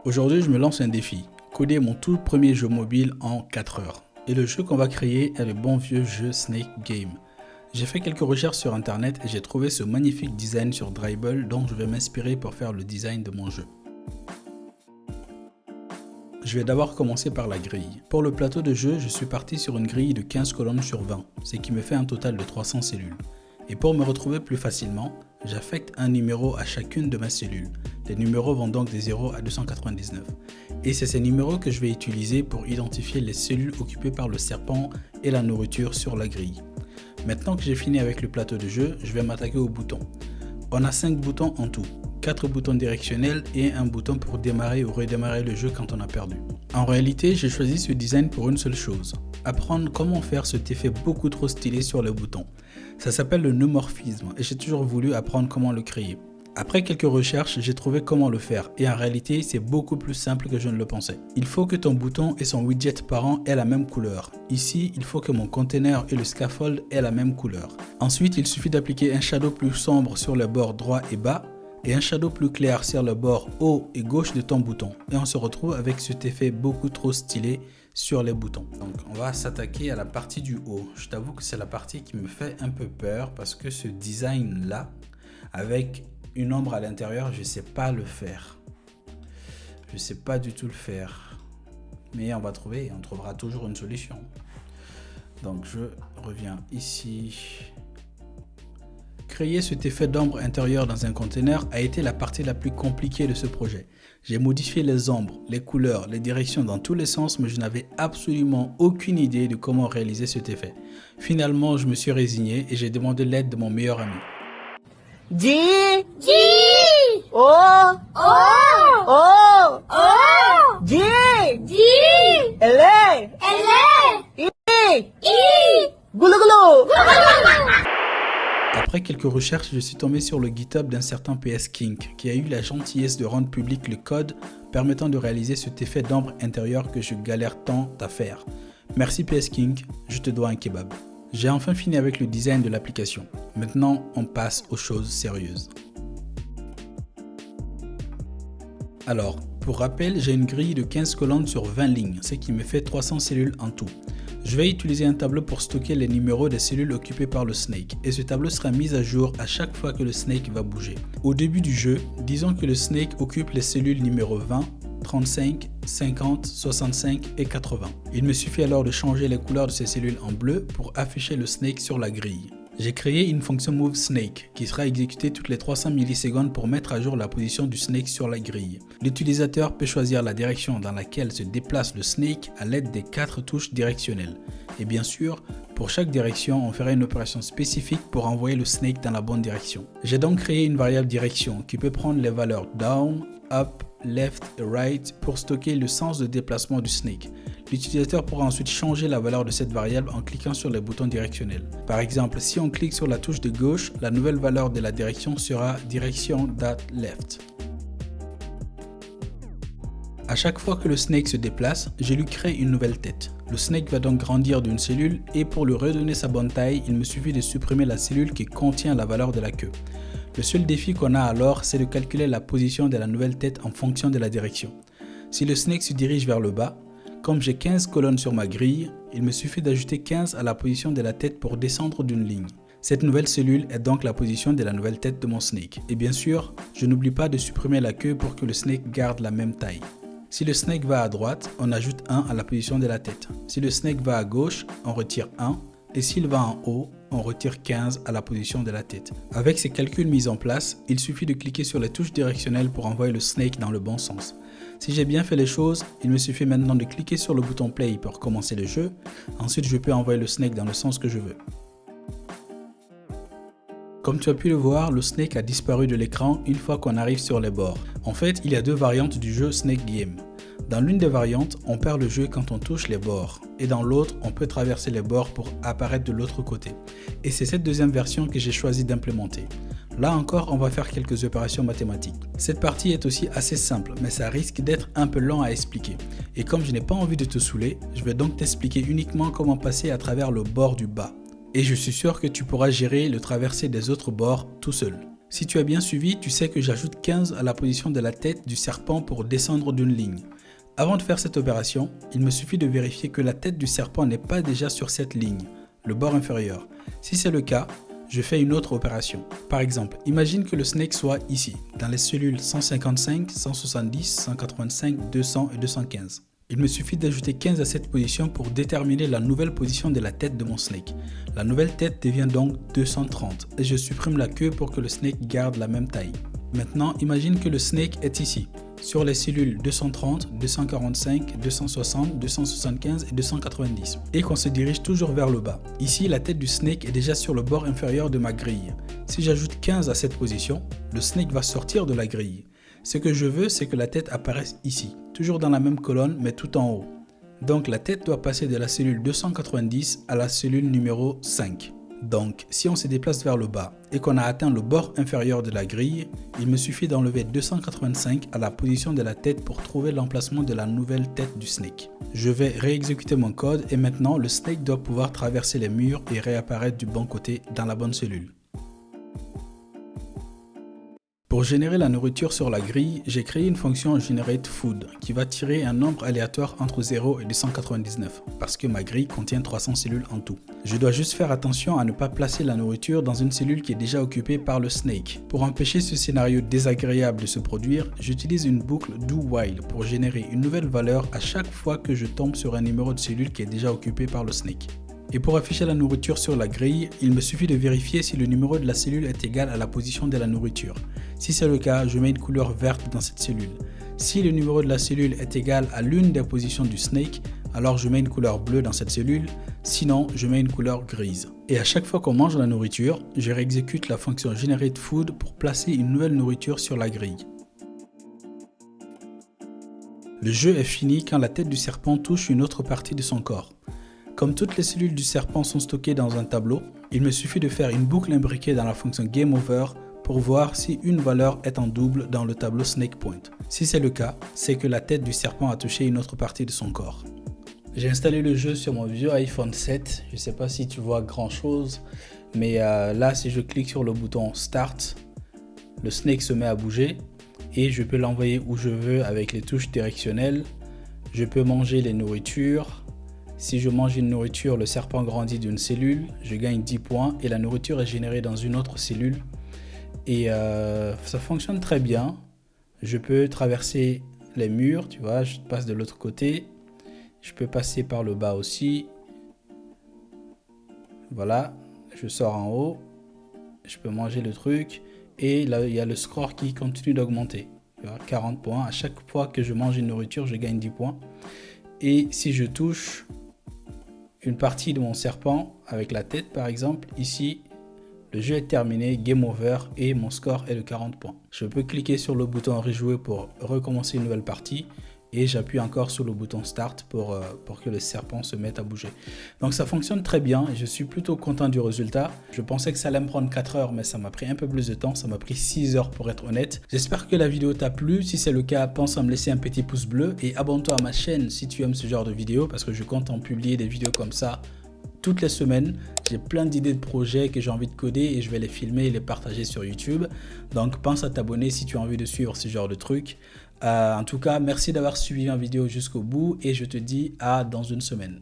Aujourd'hui, je me lance un défi, coder mon tout premier jeu mobile en 4 heures. Et le jeu qu'on va créer est le bon vieux jeu Snake Game. J'ai fait quelques recherches sur internet et j'ai trouvé ce magnifique design sur Dribbble dont je vais m'inspirer pour faire le design de mon jeu. Je vais d'abord commencer par la grille. Pour le plateau de jeu, je suis parti sur une grille de 15 colonnes sur 20, ce qui me fait un total de 300 cellules. Et pour me retrouver plus facilement, j'affecte un numéro à chacune de mes cellules. Les numéros vont donc de 0 à 299. Et c'est ces numéros que je vais utiliser pour identifier les cellules occupées par le serpent et la nourriture sur la grille. Maintenant que j'ai fini avec le plateau de jeu, je vais m'attaquer aux boutons. On a 5 boutons en tout, 4 boutons directionnels et un bouton pour démarrer ou redémarrer le jeu quand on a perdu. En réalité, j'ai choisi ce design pour une seule chose, apprendre comment faire cet effet beaucoup trop stylé sur les boutons. Ça s'appelle le neumorphisme et j'ai toujours voulu apprendre comment le créer. Après quelques recherches, j'ai trouvé comment le faire et en réalité, c'est beaucoup plus simple que je ne le pensais. Il faut que ton bouton et son widget parent aient la même couleur. Ici, il faut que mon container et le scaffold aient la même couleur. Ensuite, il suffit d'appliquer un shadow plus sombre sur les bords droit et bas et un shadow plus clair sur le bord haut et gauche de ton bouton. Et on se retrouve avec cet effet beaucoup trop stylé sur les boutons. Donc on va s'attaquer à la partie du haut. Je t'avoue que c'est la partie qui me fait un peu peur parce que ce design là, avec une ombre à l'intérieur, je ne sais pas le faire. Je ne sais pas du tout le faire. Mais on trouvera toujours une solution. Donc je reviens ici. Créer cet effet d'ombre intérieure dans un container a été la partie la plus compliquée de ce projet. J'ai modifié les ombres, les couleurs, les directions dans tous les sens, mais je n'avais absolument aucune idée de comment réaliser cet effet. Finalement, je me suis résigné et j'ai demandé l'aide de mon meilleur ami. G O O G L I Goulou goulou. Après quelques recherches, je suis tombé sur le GitHub d'un certain PS King qui a eu la gentillesse de rendre public le code permettant de réaliser cet effet d'ombre intérieure que je galère tant à faire. Merci PS King, je te dois un kebab. J'ai enfin fini avec le design de l'application. Maintenant, on passe aux choses sérieuses. Alors, pour rappel, j'ai une grille de 15 colonnes sur 20 lignes, ce qui me fait 300 cellules en tout. Je vais utiliser un tableau pour stocker les numéros des cellules occupées par le snake et ce tableau sera mis à jour à chaque fois que le snake va bouger. Au début du jeu, disons que le snake occupe les cellules numéro 20, 35, 50, 65 et 80. Il me suffit alors de changer les couleurs de ces cellules en bleu pour afficher le snake sur la grille. J'ai créé une fonction moveSnake qui sera exécutée toutes les 300 millisecondes pour mettre à jour la position du snake sur la grille. L'utilisateur peut choisir la direction dans laquelle se déplace le snake à l'aide des 4 touches directionnelles. Et bien sûr, pour chaque direction, on fera une opération spécifique pour envoyer le snake dans la bonne direction. J'ai donc créé une variable direction qui peut prendre les valeurs down, up, left et right pour stocker le sens de déplacement du snake. L'utilisateur pourra ensuite changer la valeur de cette variable en cliquant sur les boutons directionnels. Par exemple, si on clique sur la touche de gauche, la nouvelle valeur de la direction sera direction.left. À chaque fois que le snake se déplace, je lui crée une nouvelle tête. Le snake va donc grandir d'une cellule et pour lui redonner sa bonne taille, il me suffit de supprimer la cellule qui contient la valeur de la queue. Le seul défi qu'on a alors, c'est de calculer la position de la nouvelle tête en fonction de la direction. Si le snake se dirige vers le bas, comme j'ai 15 colonnes sur ma grille, il me suffit d'ajouter 15 à la position de la tête pour descendre d'une ligne. Cette nouvelle cellule est donc la position de la nouvelle tête de mon snake. Et bien sûr, je n'oublie pas de supprimer la queue pour que le snake garde la même taille. Si le snake va à droite, on ajoute 1 à la position de la tête. Si le snake va à gauche, on retire 1. Et s'il va en haut, on retire 15 à la position de la tête. Avec ces calculs mis en place, il suffit de cliquer sur les touches directionnelles pour envoyer le snake dans le bon sens. Si j'ai bien fait les choses, il me suffit maintenant de cliquer sur le bouton play pour commencer le jeu. Ensuite, je peux envoyer le snake dans le sens que je veux. Comme tu as pu le voir, le snake a disparu de l'écran une fois qu'on arrive sur les bords. En fait, il y a 2 variantes du jeu Snake Game. Dans l'une des variantes, on perd le jeu quand on touche les bords. Et dans l'autre, on peut traverser les bords pour apparaître de l'autre côté. Et c'est cette deuxième version que j'ai choisi d'implémenter. Là encore, on va faire quelques opérations mathématiques. Cette partie est aussi assez simple, mais ça risque d'être un peu lent à expliquer. Et comme je n'ai pas envie de te saouler, je vais donc t'expliquer uniquement comment passer à travers le bord du bas. Et je suis sûr que tu pourras gérer le traversé des autres bords tout seul. Si tu as bien suivi, tu sais que j'ajoute 15 à la position de la tête du serpent pour descendre d'une ligne. Avant de faire cette opération, il me suffit de vérifier que la tête du serpent n'est pas déjà sur cette ligne, le bord inférieur. Si c'est le cas, je fais une autre opération. Par exemple, imagine que le snake soit ici, dans les cellules 155, 170, 185, 200 et 215. Il me suffit d'ajouter 15 à cette position pour déterminer la nouvelle position de la tête de mon snake. La nouvelle tête devient donc 230 et je supprime la queue pour que le snake garde la même taille. Maintenant, imagine que le snake est ici, sur les cellules 230, 245, 260, 275 et 290 et qu'on se dirige toujours vers le bas. Ici, la tête du snake est déjà sur le bord inférieur de ma grille. Si j'ajoute 15 à cette position, le snake va sortir de la grille. Ce que je veux, c'est que la tête apparaisse ici, toujours dans la même colonne mais tout en haut. Donc la tête doit passer de la cellule 290 à la cellule numéro 5. Donc, si on se déplace vers le bas et qu'on a atteint le bord inférieur de la grille, il me suffit d'enlever 285 à la position de la tête pour trouver l'emplacement de la nouvelle tête du snake. Je vais réexécuter mon code et maintenant le snake doit pouvoir traverser les murs et réapparaître du bon côté dans la bonne cellule. Pour générer la nourriture sur la grille, j'ai créé une fonction GenerateFood qui va tirer un nombre aléatoire entre 0 et 299 parce que ma grille contient 300 cellules en tout. Je dois juste faire attention à ne pas placer la nourriture dans une cellule qui est déjà occupée par le snake. Pour empêcher ce scénario désagréable de se produire, j'utilise une boucle do-while pour générer une nouvelle valeur à chaque fois que je tombe sur un numéro de cellule qui est déjà occupé par le snake. Et pour afficher la nourriture sur la grille, il me suffit de vérifier si le numéro de la cellule est égal à la position de la nourriture. Si c'est le cas, je mets une couleur verte dans cette cellule. Si le numéro de la cellule est égal à l'une des positions du snake, alors je mets une couleur bleue dans cette cellule, sinon je mets une couleur grise. Et à chaque fois qu'on mange la nourriture, je réexécute la fonction GenerateFood pour placer une nouvelle nourriture sur la grille. Le jeu est fini quand la tête du serpent touche une autre partie de son corps. Comme toutes les cellules du serpent sont stockées dans un tableau, il me suffit de faire une boucle imbriquée dans la fonction GameOver pour voir si une valeur est en double dans le tableau SnakePoint. Si c'est le cas, c'est que la tête du serpent a touché une autre partie de son corps. J'ai installé le jeu sur mon vieux iPhone 7, je ne sais pas si tu vois grand chose, mais là si je clique sur le bouton Start, le snake se met à bouger et je peux l'envoyer où je veux avec les touches directionnelles. Je peux manger les nourritures. Si je mange une nourriture, le serpent grandit d'une cellule, je gagne 10 points et la nourriture est générée dans une autre cellule. Et ça fonctionne très bien. Je peux traverser les murs, tu vois, je passe de l'autre côté. Je peux passer par le bas aussi. Voilà, je sors en haut. Je peux manger le truc. Et là, il y a le score qui continue d'augmenter. 40 points. À chaque fois que je mange une nourriture, je gagne 10 points. Et si je touche une partie de mon serpent avec la tête par exemple, ici le jeu est terminé, game over et mon score est de 40 points. Je peux cliquer sur le bouton rejouer pour recommencer une nouvelle partie et j'appuie encore sur le bouton start pour que le serpent se mette à bouger. Donc ça fonctionne très bien et je suis plutôt content du résultat. Je pensais que ça allait me prendre 4 heures mais ça m'a pris un peu plus de temps, ça m'a pris 6 heures pour être honnête. J'espère que la vidéo t'a plu, si c'est le cas pense à me laisser un petit pouce bleu et abonne-toi à ma chaîne si tu aimes ce genre de vidéos parce que je compte en publier des vidéos comme ça toutes les semaines. J'ai plein d'idées de projets que j'ai envie de coder et je vais les filmer et les partager sur YouTube. Donc pense à t'abonner si tu as envie de suivre ce genre de trucs. En tout cas, merci d'avoir suivi ma vidéo jusqu'au bout et je te dis à dans une semaine.